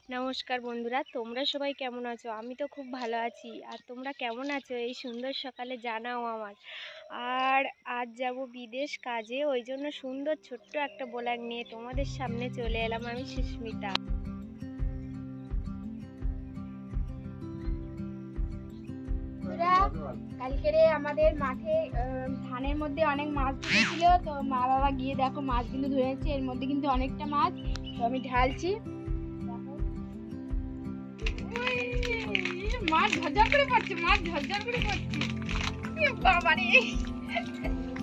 নমস্কার বন্ধুরা, তোমরা সবাই কেমন আছো? আমি তো খুব ভালো আছি। আর তোমরা কেমন আছো এই সুন্দর সকালে জানাও আমার। আর আজ যাব বিদেশ কাজে, ওই জন্য সুন্দর ছোট্ট একটা ব্লগ নিয়ে তোমাদের সামনে চলে এলাম। আমি সুস্মিতা। কালকে আমাদের মাঠে ধানের মধ্যে অনেক মাছ ধরেছিল, তো মা বাবা গিয়ে দেখো মাছগুলো ধরেছে। এর মধ্যে কিন্তু অনেকটা মাছ, তো আমি ঢালছি। মাছ ঝরঝর করে পড়ছে, মাছ ঝরঝর করে পড়ছে। বাবারে,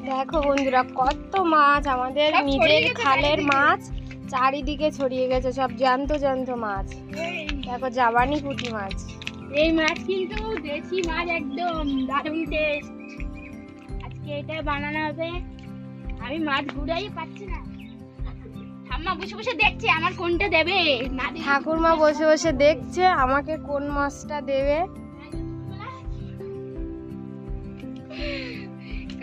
দেখো বন্ধুরা, কত মাছ, আমাদের নিজের খালের মাছ চারিদিকে ছড়িয়ে গেছে, সব জ্যান্ত জ্যান্ত মাছ। দেখো জাবানি পুঁটি মাছ। এই মাছ কিন্তু দেশি মাছ, একদম দারুণ টেস্ট। আজকে এটা বানানো হবে। আমি মাছ ঘুরাই পাচ্ছি না। ঠাম্মা বসে বসে দেখছে আমার কোনটা দেবে। ঠাকুরমা বসে বসে দেখছে আমাকে কোন মাছটা দেবে।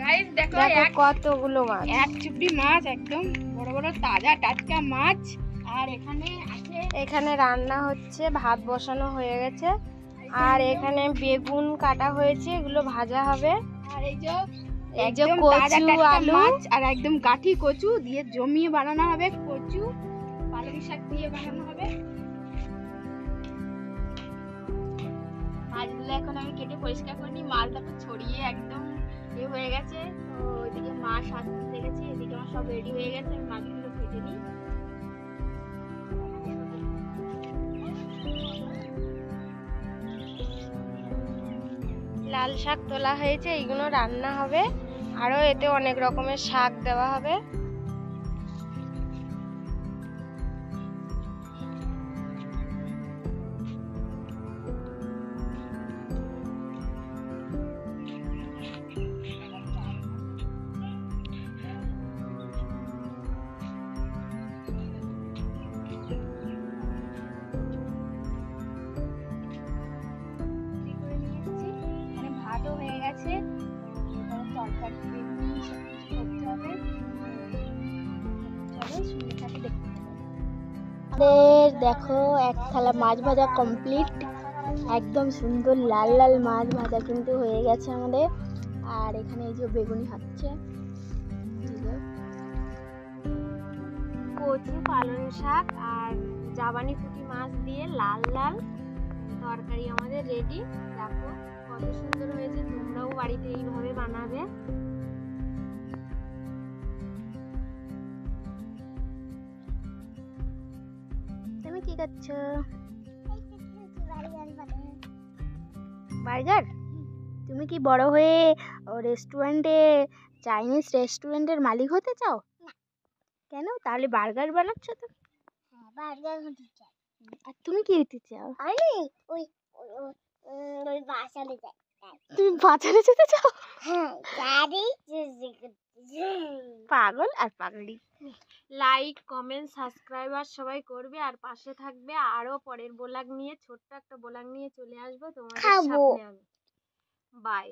গাইস দেখো কতগুলো মাছ, এক চুপড়ি মাছ, একদম বড় বড় তাজা টাটকা মাছ। আর এখানে রান্না হচ্ছে, ভাত বসানো হয়ে গেছে। আর এখানে বেগুন কাটা হয়েছে, এগুলো ভাজা হবে। আর এই যে একদম কচু আলু আর একদম গাঠি কচু দিয়ে জমিয়ে বানানো হবে। কচু পালং শাক দিয়ে বানানো হবে। মাছগুলো এখন আমি কেটে পরিষ্কার করে নিই। মাছটা তো ছড়িয়ে একদম হয়ে গেছে। তো ওইদিকে মা সাজতে গেছে, এদিকে আমার সব রেডি হয়ে গেছে। আমি মাছগুলো কেটে নিই। লাল শাক তোলা হয়েছে, এইগুলো রান্না হবে। আরো এতে অনেক রকমের শাক দেওয়া হবে। ভাতও হয়ে গেছে, তরকারি করতে হবে। আমাদের দেখো এক থালা মাছ ভাজা কমপ্লিট। একদম সুন্দর লাল লাল মাছ ভাজা কিন্তু হয়ে গেছে আমাদের। আর এখানে এই যে বেগুনি হচ্ছে, কচু পালং শাক আর জাবানি পুঁটি মাছ দিয়ে লাল লাল তরকারি আমাদের রেডি। দেখো কত সুন্দর হয়েছে, তোমরাও বাড়িতে এইভাবে বানাবে। তুমি কি করছো? বার্গার? তুমি কি বড় হয়ে রেস্টুরেন্টে, চাইনিজ রেস্টুরেন্টের মালিক হতে চাও? কেন? তাহলে বার্গার বানাচ্ছ তো? হ্যাঁ, বার্গার হতে চাই। আর তুমি কি হতে চাও? আমি ওই ওই বাজারে যাই। তুমি বাজারে যেতে চাও? হ্যাঁ, পাগল আর পাগলি। লাইক, কমেন্ট, সাবস্ক্রাইবার সবাই করবে আর পাশে থাকবে। আরো পরের ব্লগ নিয়ে, ছোট্ট একটা ব্লগ নিয়ে চলে আসবো তোমাদের সামনে আমি। বাই।